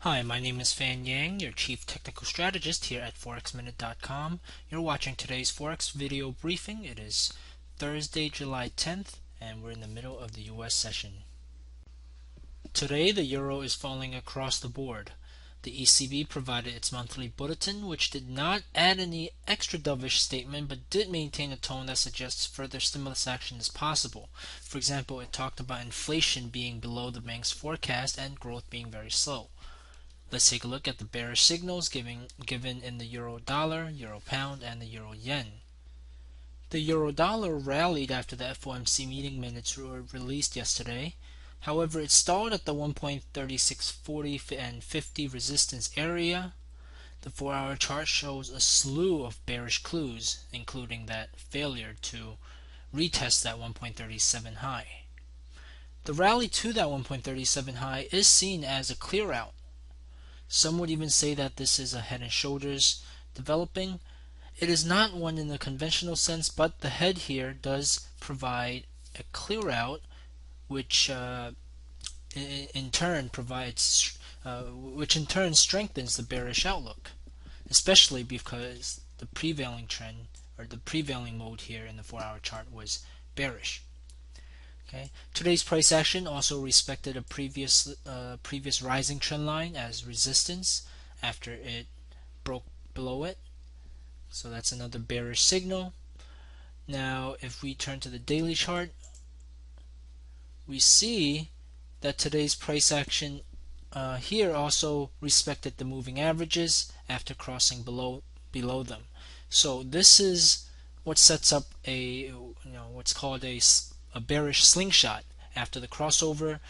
Hi, my name is Fan Yang, your Chief Technical Strategist here at ForexMinute.com. You're watching today's Forex video briefing. It is Thursday, July 10th, and we're in the middle of the US session. Today, the euro is falling across the board. The ECB provided its monthly bulletin, which did not add any extra dovish statement, but did maintain a tone that suggests further stimulus action is possible. For example, it talked about inflation being below the bank's forecast and growth being very slow. Let's take a look at the bearish signals given in the euro dollar, euro pound, and the euro yen. The euro dollar rallied after the FOMC meeting minutes were released yesterday. However, it stalled at the 1.3640 and 50 resistance area. The 4-hour chart shows a slew of bearish clues, including that failure to retest that 1.37 high. The rally to that 1.37 high is seen as a clear out. Some would even say that this is a head and shoulders developing. It is not one in the conventional sense, but the head here does provide a clear out, which in turn strengthens the bearish outlook, especially because the prevailing trend or the prevailing mode here in the 4-hour chart was bearish. Okay. Today's price action also respected a previous rising trend line as resistance after it broke below it. So that's another bearish signal. Now, if we turn to the daily chart, we see that today's price action here also respected the moving averages after crossing below them. So this is what sets up what's called a bearish slingshot. After the crossover,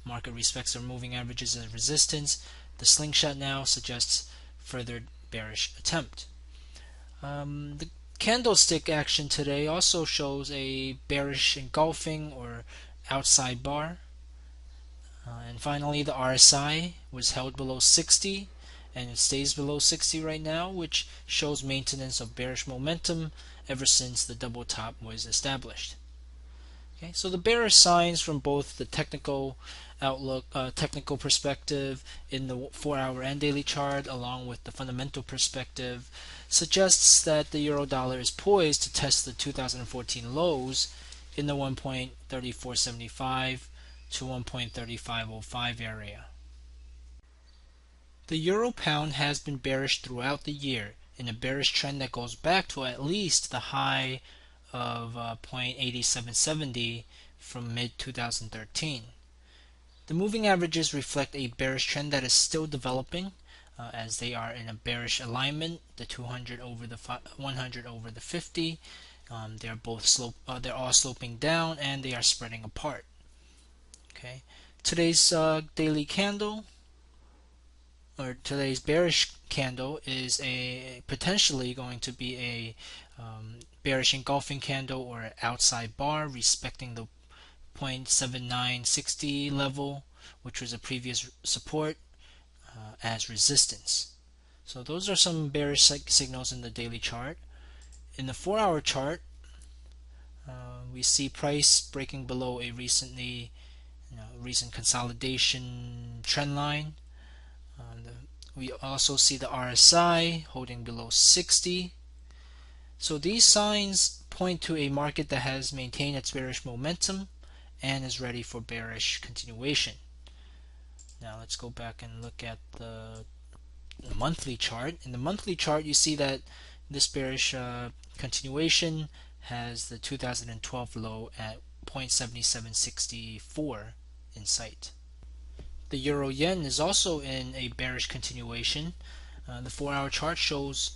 market respects our moving averages as resistance. The slingshot now suggests further bearish attempt. The candlestick action today also shows a bearish engulfing or outside bar. And finally, the RSI was held below 60, and it stays below 60 right now, which shows maintenance of bearish momentum ever since the double top was established. Okay, so the bearish signs from both the technical outlook, technical perspective in the 4-hour and daily chart, along with the fundamental perspective, suggests that the euro dollar is poised to test the 2014 lows in the 1.3475 to 1.3505 area. The euro pound has been bearish throughout the year, in a bearish trend that goes back to at least the high of 0.8770 from mid-2013. The moving averages reflect a bearish trend that is still developing, as they are in a bearish alignment. The 200 over the 100 over the 50. They are both they're all sloping down, and they are spreading apart. Okay, today's daily candle, or today's bearish candle, is potentially going to be a bearish engulfing candle or outside bar respecting the 0.7960 level, which was a previous support, as resistance. So those are some bearish signals in the daily chart. In the 4-hour chart, we see price breaking below a recent consolidation trend line. We also see the RSI holding below 60. So these signs point to a market that has maintained its bearish momentum and is ready for bearish continuation. Now let's go back and look at the monthly chart. In the monthly chart, you see that this bearish continuation has the 2012 low at 0.7764 in sight. The euro yen is also in a bearish continuation. The 4-hour chart shows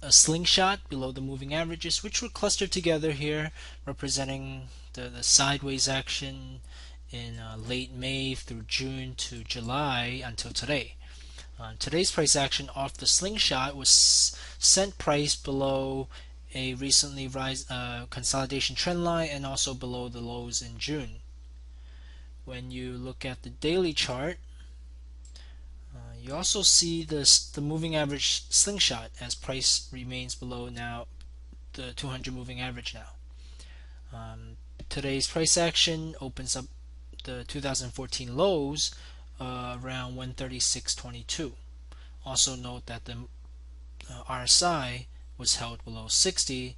a slingshot below the moving averages, which were clustered together here, representing the sideways action in late May through June to July until today. Today's price action off the slingshot was sent price below a recently consolidation trend line and also below the lows in June. When you look at the daily chart, you also see the moving average slingshot as price remains below now the 200 moving average now. Today's price action opens up the 2014 lows around 136.22. Also note that the RSI was held below 60,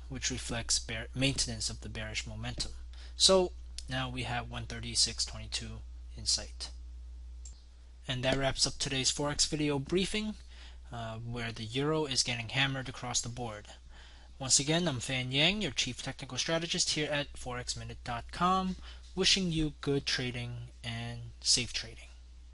which reflects maintenance of the bearish momentum. So now we have 136.22 in sight. And that wraps up today's Forex video briefing, where the euro is getting hammered across the board. Once again, I'm Fan Yang, your Chief Technical Strategist here at ForexMinute.com, wishing you good trading and safe trading.